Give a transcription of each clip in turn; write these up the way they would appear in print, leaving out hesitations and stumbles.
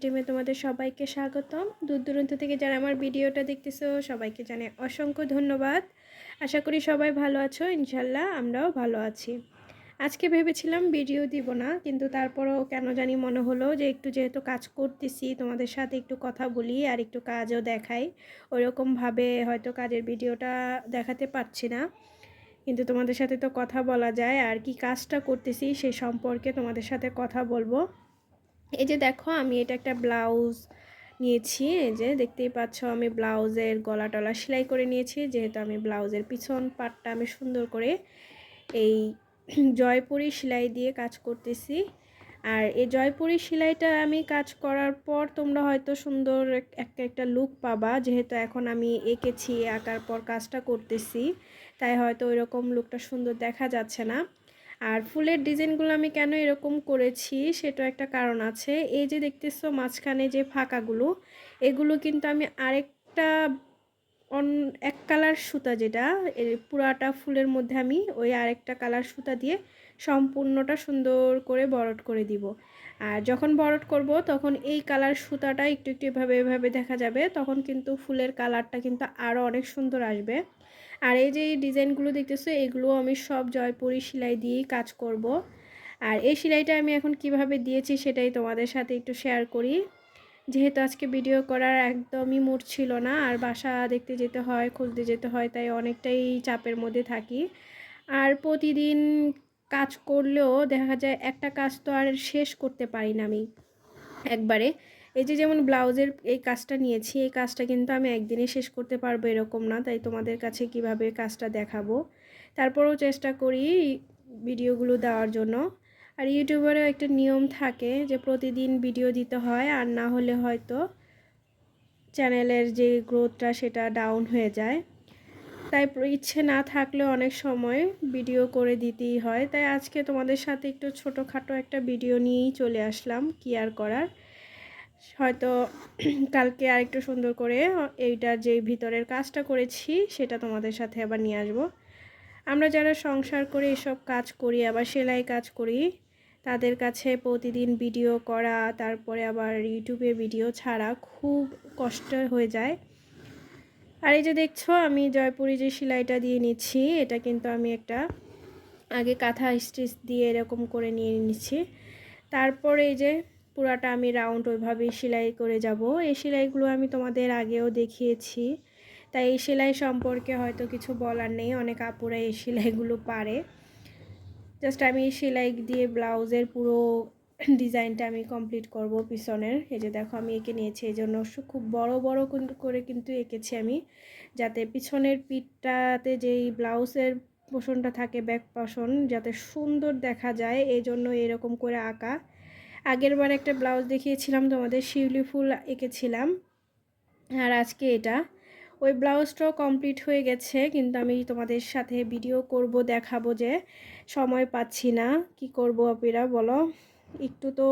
টিমে তোমাদের সবাইকে স্বাগতম। দূর দূরান্ত থেকে যারা আমার ভিডিওটা দেখতেছো সবাইকে জানাই অসংখ্য ধন্যবাদ। আশা করি সবাই ভালো আছো, ইনশাল্লাহ আমরাও ভালো আছি। আজকে ভেবেছিলাম ভিডিও দিব না, কিন্তু তারপরও কেন জানি মনে হলো যে একটু যেহেতু কাজ করতেছি তোমাদের সাথে একটু কথা বলি আর একটু কাজও দেখাই। ওইরকমভাবে হয়তো কাজের ভিডিওটা দেখাতে পারছি না, কিন্তু তোমাদের সাথে তো কথা বলা যায় আর কি কাজটা করতেছি সে সম্পর্কে তোমাদের সাথে কথা বলবো। এই যে দেখো, আমি এটা একটা ব্লাউজ নিয়েছি। এই যে দেখতেই পাচ্ছ, আমি ব্লাউজের গলা টলা সেলাই করে নিয়েছি, যেহেতু আমি ব্লাউজের পিছন পাটটা আমি সুন্দর করে এই জয়পুরি সেলাই দিয়ে কাজ করতেছি। আর এই জয়পুরি সেলাইটা আমি কাজ করার পর তোমরা হয়তো সুন্দর একটা লুক পাবা, যেহেতু এখন আমি এঁকেছি, আঁকার পর কাজটা করতেছি, তাই হয়তো ওইরকম লুকটা সুন্দর দেখা যাচ্ছে না। আর ফুলের ডিজাইনগুলো আমি কেন এরকম করেছি সেটা একটা কারণ আছে। এই যে দেখতেছো মাঝখানে যে ফাঁকাগুলো, এগুলো কিন্তু আমি আরেকটা এক কালার সুতা, যেটা এর পুরাটা ফুলের মধ্যে আমি ওই আরেকটা কালার সুতা দিয়ে সম্পূর্ণটা সুন্দর করে বরট করে দিব। আর যখন বরট করব তখন এই কালার সুতাটা একটু একটু এভাবে দেখা যাবে, তখন কিন্তু ফুলের কালারটা কিন্তু আরও অনেক সুন্দর আসবে। আর এই যে এই ডিজাইনগুলো দেখতেছো, এগুলো আমি সব জয়পুরি সেলাই দিয়েই কাজ করব। আর এই সেলাইটা আমি এখন কিভাবে দিয়েছি সেটাই তোমাদের সাথে একটু শেয়ার করি। যেহেতু আজকে ভিডিও করার একদমই মুড ছিল না, আর বাসা দেখতে যেতে হয়, খুঁজতে যেতে হয়, তাই অনেকটাই চাপের মধ্যে থাকি। আর প্রতিদিন কাজ করলেও দেখা যায় একটা কাজ তো আর শেষ করতে পারি না আমি একবারে। এই যে যেমন ব্লাউজের এই কাজটা নিয়েছি, এই কাজটা কিন্তু আমি একদিনে শেষ করতে পারবো এরকম না, তাই তোমাদের কাছে কিভাবে কাজটা দেখাবো তারপরেও চেষ্টা করি ভিডিওগুলো দেওয়ার জন্য। আর ইউটিউবারেও একটা নিয়ম থাকে যে প্রতিদিন ভিডিও দিতে হয়, আর না হলে হয়তো চ্যানেলের যে গ্রোথটা সেটা ডাউন হয়ে যায়। তাই ইচ্ছে না থাকলে অনেক সময় ভিডিও করে দিতেই হয়। তাই আজকে তোমাদের সাথে একটু ছোটোখাটো একটা ভিডিও নিয়েই চলে আসলাম, কি আর করার। হয়তো কালকে আরেকটু সুন্দর করে এইটার যে ভিতরের কাজটা করেছি সেটা তোমাদের সাথে আবার নিয়ে আসবো। আমরা যারা সংসার করে এসব কাজ করি, আবার সেলাই কাজ করি, তাদের কাছে প্রতিদিন ভিডিও করা, তারপরে আবার ইউটিউবে ভিডিও ছাড়া খুব কষ্ট হয়ে যায়। আর এই যে দেখছো, আমি জয়পুরি যে সেলাইটা দিয়ে নিচ্ছি, এটা কিন্তু আমি একটা আগে কাঁথা স্টিচ দিয়ে এরকম করে নিয়ে নিচ্ছি। তারপরে এই যে পুরাটা আমি রাউন্ড ওইভাবেই সেলাই করে যাব। এই সেলাইগুলো আমি তোমাদের আগেও দেখিয়েছি, তাই এই সেলাই সম্পর্কে হয়তো কিছু বলার নেই, অনেক আপুরা এই সেলাইগুলো পারে। জাস্ট আমি সেলাই দিয়ে ব্লাউজের পুরো ডিজাইনটা আমি কমপ্লিট করব পিছনের। এই যে দেখো, আমি এঁকে নিয়েছি, এই জন্য খুব বড় বড় করে কিন্তু এঁকেছি আমি, যাতে পিছনের পিঠটাতে যেই ব্লাউজের পোষণটা থাকে, ব্যাক পোষণ, যাতে সুন্দর দেখা যায়, এই জন্য এরকম করে আঁকা। আগের বার একটা ব্লাউজ দেখিয়েছিলাম তোমাদের, শিউলি ফুল এঁকেছিলাম, আর আজকে এটা। ওই ব্লাউজটাও কমপ্লিট হয়ে গেছে, কিন্তু আমি তোমাদের সাথে ভিডিও করব, দেখাবো, যে সময় পাচ্ছি না। কি করব আপিরা বলো, একটু তো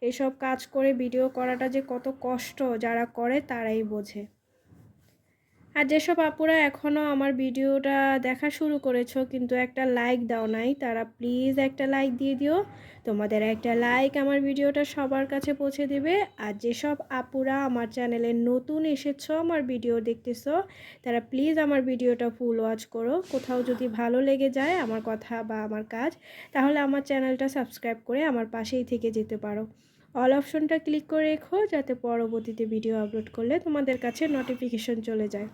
এসব কাজ করে ভিডিও করাটা যে কত কষ্ট, যারা করে তারাই বোঝে। আর যেসব আপুরা এখনও আমার ভিডিওটা দেখা শুরু করেছো কিন্তু একটা লাইক দাও নাই, তারা প্লিজ একটা লাইক দিয়ে দিও। তোমাদের একটা লাইক আমার ভিডিওটা সবার কাছে পৌঁছে দেবে। আর যেসব আপুরা আমার চ্যানেলে নতুন এসেছো, আমার ভিডিও দেখতেছো, তারা প্লিজ আমার ভিডিওটা ফুল ওয়াচ করো। কোথাও যদি ভালো লেগে যায় আমার কথা বা আমার কাজ, তাহলে আমার চ্যানেলটা সাবস্ক্রাইব করে আমার পাশেই থেকে যেতে পারো। অল অপশনটা ক্লিক করে রেখো, যাতে পরবর্তীতে ভিডিও আপলোড করলে তোমাদের কাছে নোটিফিকেশন চলে যায়।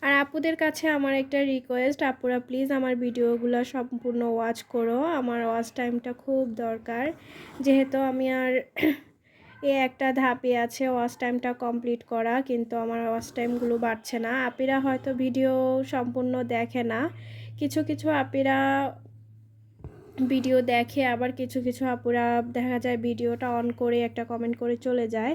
আর আপুদের কাছে আমার একটা রিকোয়েস্ট, আপুরা প্লিজ আমার ভিডিওগুলো সম্পূর্ণ ওয়াচ করো, আমার ওয়াচ টাইমটা খুব দরকার, যেহেতু আমি আর একটা ধাপে আছে ওয়াচ টাইমটা কমপ্লিট করা, কিন্তু আমার ওয়াচ টাইমগুলো বাড়ছে না। আপিরা হয়তো ভিডিও সম্পূর্ণ দেখে না, কিছু কিছু আপিরা ভিডিও দেখে, আবার কিছু কিছু আপুরা দেখা যায় ভিডিওটা অন করে একটা কমেন্ট করে চলে যায়।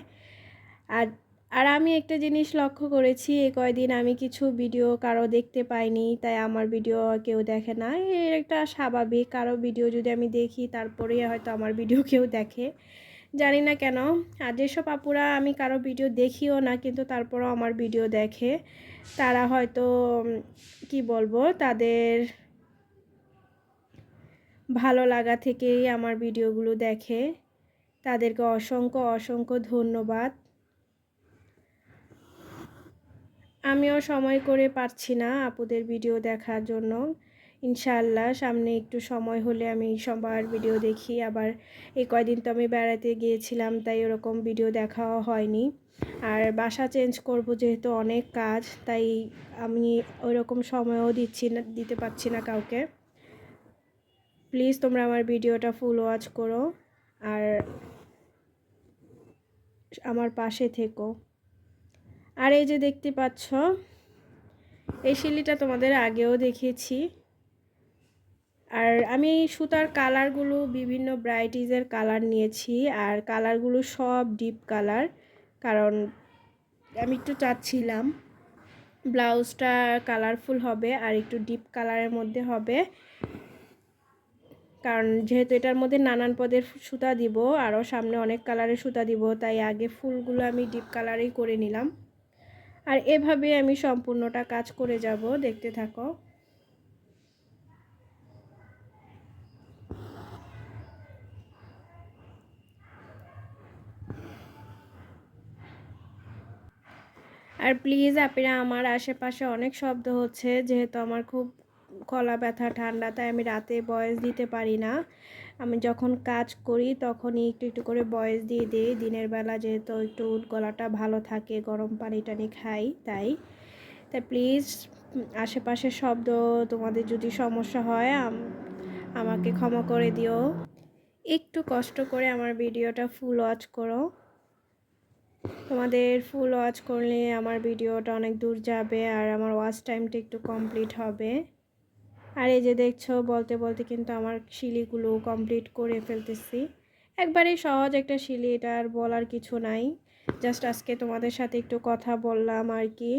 আর আর আমি একটা জিনিস লক্ষ্য করেছি, এই কয়দিন আমি কিছু ভিডিও কারো দেখতে পাইনি, তাই আমার ভিডিও কেউ দেখে না। এর একটা স্বাভাবিক, কারো ভিডিও যদি আমি দেখি তারপরে হয়তো আমার ভিডিও কেউ দেখে, জানি না কেন। আর যেসব আপুরা আমি কারো ভিডিও দেখিও না কিন্তু তারপরও আমার ভিডিও দেখে, তারা হয়তো কি বলবো, তাদের ভালো লাগা থেকেই আমার ভিডিওগুলো দেখে। তাদেরকে অসংখ্য অসংখ্য ধন্যবাদ। আমিও সময় করে পারছি না আপুদের ভিডিও দেখার জন্য। ইনশাআল্লাহ সামনে একটু সময় হলে আমি সবার ভিডিও দেখি। আবার এই কয়দিন তো আমি বেড়াতে গিয়েছিলাম, তাই ওরকম ভিডিও দেখাও হয়নি। আর বাসা চেঞ্জ করব যেহেতু অনেক কাজ, তাই আমি ওইরকম সময়ও দিতে পারছি না কাউকে। প্লিজ তোমরা আমার ভিডিওটা ফুল ওয়াচ করো আর আমার পাশে থেকো। আর এই যে দেখতে পাচ্ছ, এই শিলিটা তোমাদের আগেও দেখিয়েছি। আর আমি সুতার কালারগুলো বিভিন্ন ভ্যারাইটিজের কালার নিয়েছি, আর কালারগুলো সব ডিপ কালার, কারণ আমি একটু চাচ্ছিলাম ব্লাউজটা কালারফুল হবে আর একটু ডিপ কালারের মধ্যে হবে, কারণ যেহেতু এটার মধ্যে নানান পদের সুতা দিব, আরও সামনে অনেক কালারের সুতা দিব, তাই আগে ফুলগুলো আমি ডিপ কালারেই করে নিলাম। আর এভাবে আমি সম্পূর্ণটা কাজ করে যাব, দেখতে থাকো। আর প্লিজ আপনারা, আমার আশেপাশে অনেক শব্দ হচ্ছে, যেহেতু আমার খুব গলা ব্যথা ঠান্ডা, তাই আমি রাতে ভয়েস দিতে পারি না। আমি যখন কাজ করি তখনই একটু একটু করে ভয়েস দিয়ে দিই। দিনের বেলা যেহেতু একটু গলাটা ভালো থাকে, গরম পানি টানি খাই, তাই প্লিজ আশেপাশের শব্দ তোমাদের যদি সমস্যা হয় আমাকে ক্ষমা করে দিও। একটু কষ্ট করে আমার ভিডিওটা ফুল ওয়াচ করো। তোমাদের ফুল ওয়াচ করলে আমার ভিডিওটা অনেক দূর যাবে আর আমার ওয়াচ টাইমটা একটু কমপ্লিট হবে। আর এই যে দেখছো, বলতে বলতে কিন্তু আমার শিলিগুলো কমপ্লিট করে ফেলতেছি। একবারেই সহজ একটা শিলি, এটা আর বলার কিছু নাই। জাস্ট আজকে তোমাদের সাথে একটু কথা বললাম আর কি,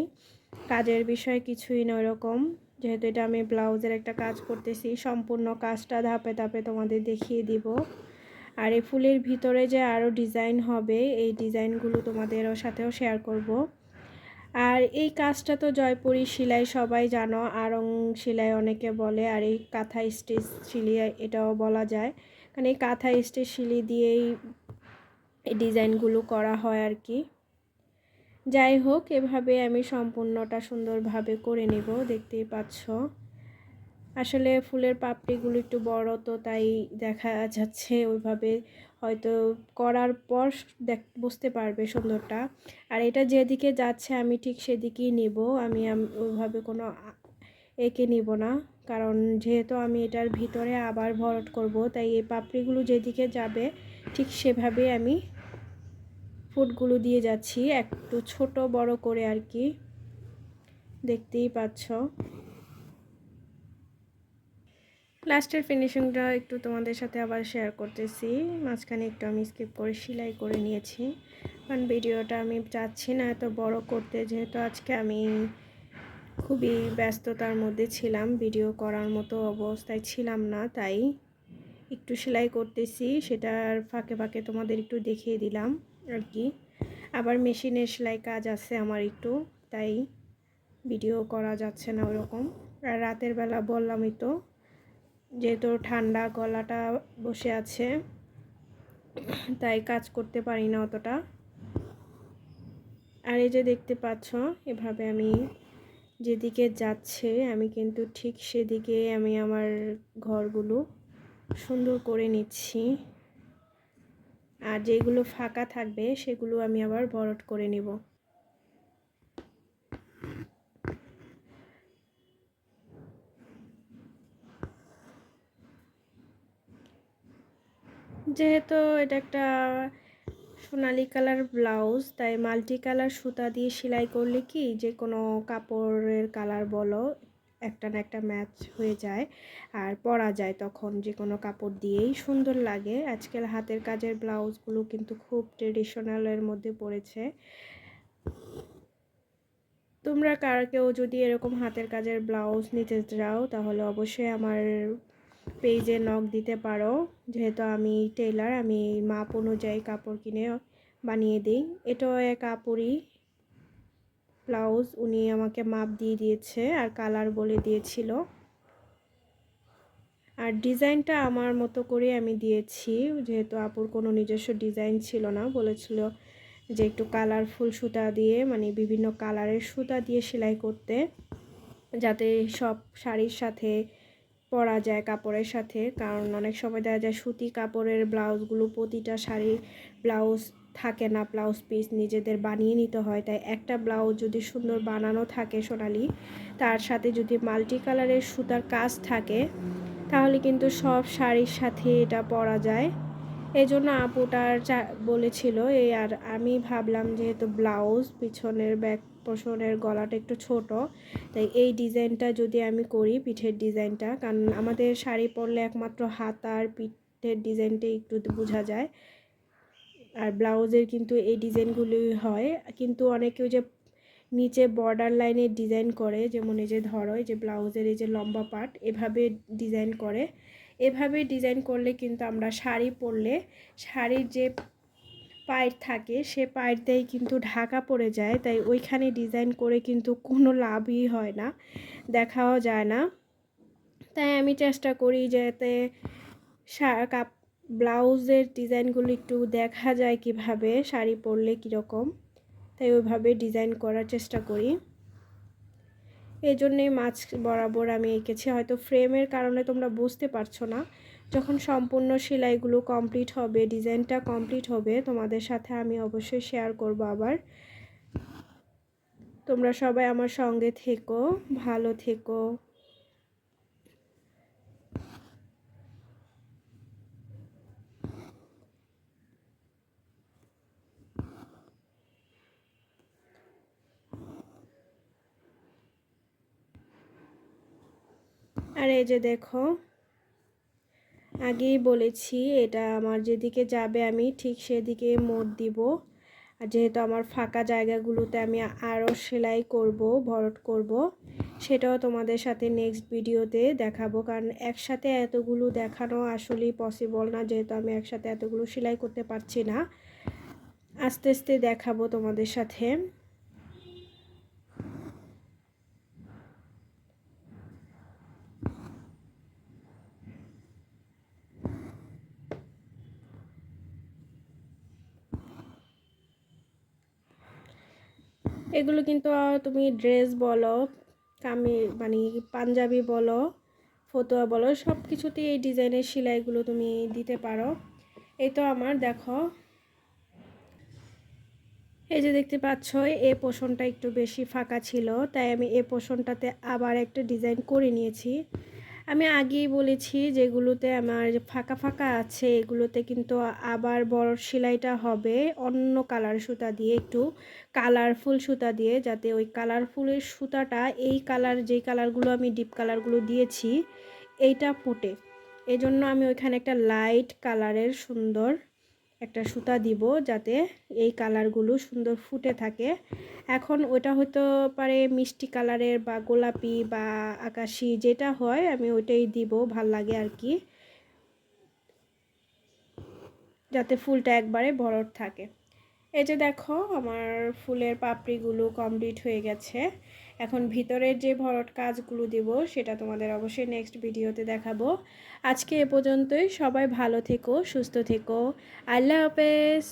কাজের বিষয় কিছুই না ওরকম। যেহেতু এটা আমি ব্লাউজের একটা কাজ করতেছি, সম্পূর্ণ কাজটা ধাপে ধাপে তোমাদের দেখিয়ে দিব। আর এই ফুলের ভিতরে যে আরও ডিজাইন হবে, এই ডিজাইনগুলো তোমাদেরও সাথেও শেয়ার করব। আর এই কাজটা তো জয়পুরি সেলাই সবাই জানো, আড়ং সেলাই অনেকে বলে, আর এই কাঁথা স্টিচ সেলাই এটাও বলা যায়, কারণ এই কাঁথা স্টিচ সেলাই দিয়েই এই ডিজাইনগুলো করা হয় আর কি। যাই হোক, এভাবে আমি সম্পূর্ণটা সুন্দরভাবে করে নেব, দেখতেই পাচ্ছ। আসলে ফুলের পাপড়িগুলো একটু বড়, তো তাই দেখা যাচ্ছে ওইভাবে, হয়তো করার পর বুঝতে পারবে সুন্দরটা। আর এটা যেদিকে যাচ্ছে আমি ঠিক সেদিকেই নেব, আমি ওইভাবে কোনো এঁকে নিব না, কারণ যেহেতু আমি এটার ভিতরে আবার ভরট করব, তাই এই পাপড়িগুলো যেদিকে যাবে ঠিক সেভাবে আমি ফুটগুলো দিয়ে যাচ্ছি, একটু ছোট বড় করে আর কি, দেখতেই পাচ্ছ। লাস্টের ফিনিশিংটা একটু তোমাদের সাথে আবার শেয়ার করতেছি, মাঝখানে একটু আমি স্কিপ করে সেলাই করে নিয়েছি, কারণ ভিডিওটা আমি চাচ্ছি না এত বড় করতে, যেহেতু আজকে আমি খুবই ব্যস্ততার মধ্যে ছিলাম, ভিডিও করার মতো অবস্থায় ছিলাম না, তাই একটু সেলাই করতেছি, সেটার ফাঁকে ফাঁকে তোমাদের একটু দেখিয়ে দিলাম আর কি। আবার মেশিনের সেলাই কাজ আছে আমার একটু, তাই ভিডিও করা যাচ্ছে না ওরকম। আর রাতের বেলা বললামই তো, যেহেতু ঠান্ডা গলাটা বসে আছে, তাই কাজ করতে পারি না অতটা। আর এই যে দেখতে পাচ্ছ, এভাবে আমি যেদিকে যাচ্ছে আমি কিন্তু ঠিক সেদিকে আমি আমার ঘরগুলো সুন্দর করে নিচ্ছি, আর যেগুলো ফাঁকা থাকবে সেগুলো আমি আবার ভরট করে নিব। যেহেতু এটা একটা সোনালি কালার ব্লাউজ, তাই মাল্টি কালার সুতা দিয়ে সেলাই করলে কি যে কোনো কাপড়ের কালার বলো একটা না একটা ম্যাচ হয়ে যায়, আর পরা যায় তখন যে কোনো কাপড় দিয়েই সুন্দর লাগে। আজকাল হাতের কাজের ব্লাউজগুলো কিন্তু খুব ট্রেডিশনালের মধ্যে পড়েছে। তোমরা কেউ যদি এরকম হাতের কাজের ব্লাউজ নিতে চাও তাহলে অবশ্যই আমার পেজে নক দিতে পারো, যেহেতু আমি টেলার, আমি মাপ অনুযায়ী কাপড় কিনে বানিয়ে দিই। এটাও এক কাপড়ই ব্লাউজ, উনি আমাকে মাপ দিয়ে দিয়েছে আর কালার বলে দিয়েছিল। আর ডিজাইনটা আমার মতো করে আমি দিয়েছি, যেহেতু আপুর কোনো নিজস্ব ডিজাইন ছিল না, বলেছিল যে একটু কালারফুল সুতা দিয়ে মানে বিভিন্ন কালারের সুতা দিয়ে সেলাই করতে, যাতে সব শাড়ির সাথে পরা যায় কাপড়ের সাথে। কারণ অনেক সময় দেখা যায় সুতি কাপড়ের ব্লাউজগুলো প্রতিটা শাড়ির ব্লাউজ থাকে না, ব্লাউজ পিস নিজেদের বানিয়ে নিতে হয়। তাই একটা ব্লাউজ যদি সুন্দর বানানো থাকে সোনালি, তার সাথে যদি মাল্টি কালারের সুতার কাজ থাকে, তাহলে কিন্তু সব শাড়ির সাথে এটা পরা যায়। এই জন্য আপুটার বলেছিল এই, আর আমি ভাবলাম যেহেতু ব্লাউজ পিছনের ব্যাক পোর্শনের গলাটা একটু ছোট, তাই এই ডিজাইনটা যদি আমি করি পিঠের ডিজাইনটা, কারণ আমাদের শাড়ি পরলে একমাত্র হাত আর পিঠের ডিজাইনটাই একটু বোঝা যায়, আর ব্লাউজের কিন্তু এই ডিজাইনগুলি হয়। কিন্তু অনেকেও যে নিচে বর্ডার লাইনের ডিজাইন করে, যেমন এই যে ধরো এই যে ব্লাউজের এই যে লম্বা পার্ট এভাবে ডিজাইন করে, এভাবে ডিজাইন করলে কিন্তু আমরা শাড়ি পরলে শাড়ির যে পাইট থাকে সে পাইট দিয়েই কিন্তু ঢাকা পড়ে যায়। তাই ওইখানে ডিজাইন করে কিন্তু কোনো লাভই হয় না, দেখাও যায় না। তাই আমি চেষ্টা করি যাতে ব্লাউজের ডিজাইনগুলো একটু দেখা যায় কিভাবে শাড়ি পরলে কীরকম, তাই ওইভাবে ডিজাইন করার চেষ্টা করি। এই জন্যেই মাছ বরাবর আমি এঁকেছি। হয়তো ফ্রেমের কারণে তোমরা বুঝতে পারছো না, যখন সম্পূর্ণ সেলাইগুলো কমপ্লিট হবে, ডিজাইনটা কমপ্লিট হবে, তোমাদের সাথে আমি অবশ্যই শেয়ার করব আবার। তোমরা সবাই আমার সঙ্গে থেকো, ভালো থেকো। আর এই যে দেখো, আগেই বলেছি এটা আমার যেদিকে যাবে আমি ঠিক সেদিকে মোড় দিব। আর যেহেতু আমার ফাঁকা জায়গাগুলোতে আমি আরও সেলাই করব, ভরট করব, সেটাও তোমাদের সাথে নেক্সট ভিডিওতে দেখাবো। কারণ একসাথে এতগুলো দেখানো আসলেই পসিবল না, যেহেতু আমি একসাথে এতগুলো সেলাই করতে পারছি না। আস্তে আস্তে দেখাবো তোমাদের সাথে। এগুলো কিন্তু তুমি ড্রেস বলো, মানে পাঞ্জাবি বলো, ফতুয়া বলো, সব কিছুতেই এই ডিজাইনের সেলাইগুলো তুমি দিতে পারো। এই তো আমার দেখো, এই যে দেখতে পাচ্ছ এই পোর্শনটা একটু বেশি ফাঁকা ছিল, তাই আমি এই পোর্শনটাতে আবার একটা ডিজাইন করে নিয়েছি। আমি আগেই বলেছি যেগুলোতে আমার ফাঁকা ফাঁকা আছে এগুলোতে কিন্তু আবার বড় সেলাইটা হবে অন্য কালার সুতা দিয়ে, একটু কালারফুল সুতা দিয়ে, যাতে ওই কালারফুলের সুতাটা এই কালার, যেই কালারগুলো আমি ডিপ কালারগুলো দিয়েছি এইটা ফোটে। এই জন্য আমি ওইখানে একটা লাইট কালারের সুন্দর একটা সুতা দিব, যাতে এই কালারগুলো সুন্দর ফুটে থাকে। এখন ওটা হতে পারে মিষ্টি কালারের বা গোলাপি বা আকাশি, যেটা হয় আমি ওইটাই দিব, ভাল লাগে আর কি, যাতে ফুলটা একবারে ভরট থাকে। এই যে দেখো আমার ফুলের পাপড়িগুলো কমপ্লিট হয়ে গেছে। এখন ভিতরের যে ভরট কাজগুলো দিব সেটা তোমাদের অবশ্যই নেক্সট ভিডিওতে দেখাবো। আজকে এ পর্যন্তই। সবাই ভালো থেকো, সুস্থ থেকো। আল্লাহ হাফেজ।